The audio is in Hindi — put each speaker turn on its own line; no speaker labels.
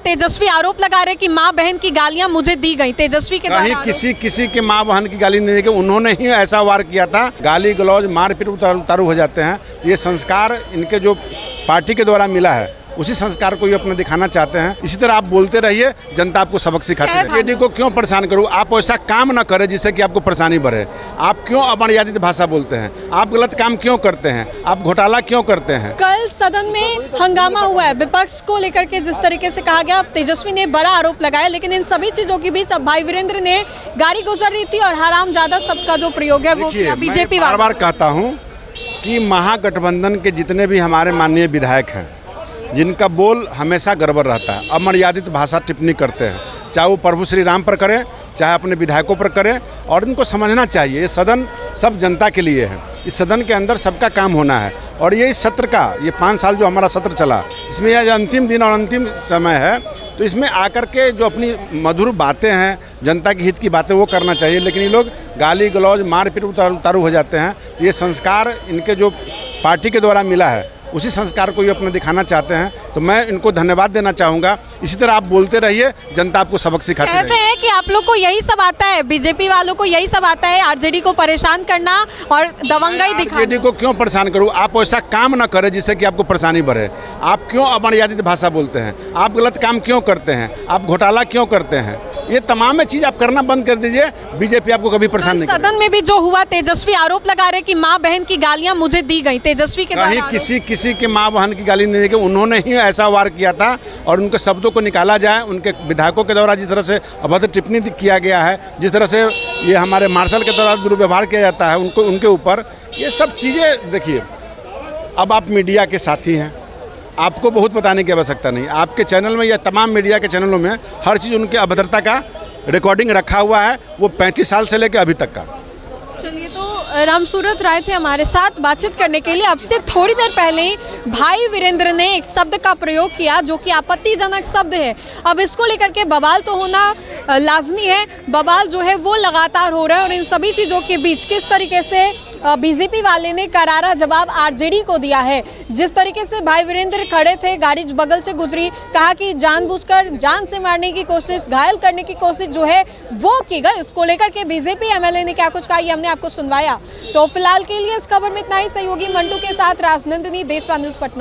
तेजस्वी आरोप लगा रहे कि माँ बहन की गालियां मुझे दी गई। तेजस्वी के
कहीं किसी के माँ बहन की गाली नहीं दी, उन्होंने ही ऐसा वार किया था। गाली गलौज मारपीट उतारू हो जाते हैं। ये संस्कार इनके जो पार्टी के द्वारा मिला है, उसी संस्कार को ये अपना दिखाना चाहते हैं। इसी तरह आप बोलते रहिए, जनता आपको सबक सिखाती है। जेडी को क्यों परेशान करूं? आप ऐसा काम न करें जिससे कि आपको परेशानी बढ़े। आप क्यों अमर्यादित भाषा बोलते हैं? आप गलत काम क्यों करते हैं? आप घोटाला क्यों करते हैं?
कल सदन में हंगामा हुआ है विपक्ष को लेकर के, जिस तरीके से कहा गया। तेजस्वी ने बड़ा आरोप लगाया, लेकिन इन सभी चीजों के बीच अब भाई वीरेंद्र ने गाड़ी गुजर रही थी और हरामजादा सबका जो प्रयोग है वो बीजेपी
बार बार कहता हूँ कि महागठबंधन के जितने भी हमारे माननीय विधायक हैं, जिनका बोल हमेशा गड़बड़ रहता है, अमर्यादित भाषा टिप्पणी करते हैं, चाहे वो प्रभु श्री राम पर करें, चाहे अपने विधायकों पर करें। और इनको समझना चाहिए, ये सदन सब जनता के लिए है। इस सदन के अंदर सबका काम होना है। और ये इस सत्र का, ये 5 साल जो हमारा सत्र चला, इसमें यह अंतिम दिन और अंतिम समय है, तो इसमें आकर के जो अपनी मधुर बातें हैं, जनता के हित की बातें, वो करना चाहिए। लेकिन ये लोग गाली गलौज मारपीट उतारू हो जाते हैं। ये संस्कार इनके जो पार्टी के द्वारा मिला है, उसी संस्कार को ये अपना दिखाना चाहते हैं। तो मैं इनको धन्यवाद देना चाहूँगा। इसी तरह आप बोलते रहिए, जनता आपको सबक सिखाती है।
कहते हैं कि आप लोग को यही सब आता है, बीजेपी वालों को यही सब आता है, आरजेडी को परेशान करना और दबंगाई दिखाना।
आरजेडी को क्यों परेशान करूँ? आप ऐसा काम न करें जिससे कि आपको परेशानी बढ़े। आप क्यों अमर्यादित भाषा बोलते हैं? आप गलत काम क्यों करते हैं? आप घोटाला क्यों करते हैं? ये तमाम चीज आप करना बंद कर दीजिए, बीजेपी आपको कभी परेशान नहीं करेगी।
सदन में भी जो हुआ, तेजस्वी आरोप लगा रहे कि माँ बहन की गालियां मुझे दी गई। तेजस्वी के
कहीं किसी के माँ बहन की गाली नहीं दी, उन्होंने ही ऐसा वार किया था। और उनके शब्दों को निकाला जाए, उनके विधायकों के द्वारा जिस तरह से अभद्र टिप्पणी किया गया है, जिस तरह से ये हमारे मार्शल के द्वारा दुर्व्यवहार किया जाता है उनके ऊपर, ये सब चीज़ें देखिए। अब आप मीडिया के साथी हैं, आपको बहुत बताने की आवश्यकता नहीं। आपके चैनल में या तमाम मीडिया के चैनलों में हर चीज़ उनके अभद्रता का रिकॉर्डिंग रखा हुआ है, वो 35 साल से लेकर अभी तक का।
चलिए, तो रामसूरत राय थे हमारे साथ बातचीत करने के लिए। अब से थोड़ी देर पहले ही भाई वीरेंद्र ने एक शब्द का प्रयोग किया जो कि आपत्तिजनक शब्द है। अब इसको लेकर के बवाल तो होना लाजमी है, बवाल जो है वो लगातार हो रहा है। और इन सभी चीज़ों के बीच किस तरीके से बीजेपी वाले ने करारा जवाब आरजेडी को दिया है। जिस तरीके से भाई वीरेंद्र खड़े थे, गाड़ी बगल से गुजरी, कहा कि जानबूझकर जान से मारने की कोशिश, घायल करने की कोशिश जो है वो की गई। उसको लेकर के बीजेपी एमएलए ने क्या कुछ कहा, ये हमने आपको सुनवाया। तो फिलहाल के लिए इस खबर में इतना ही। सहयोगी मंटू के साथ राजनंदिनी, देशवा न्यूज़ पटना।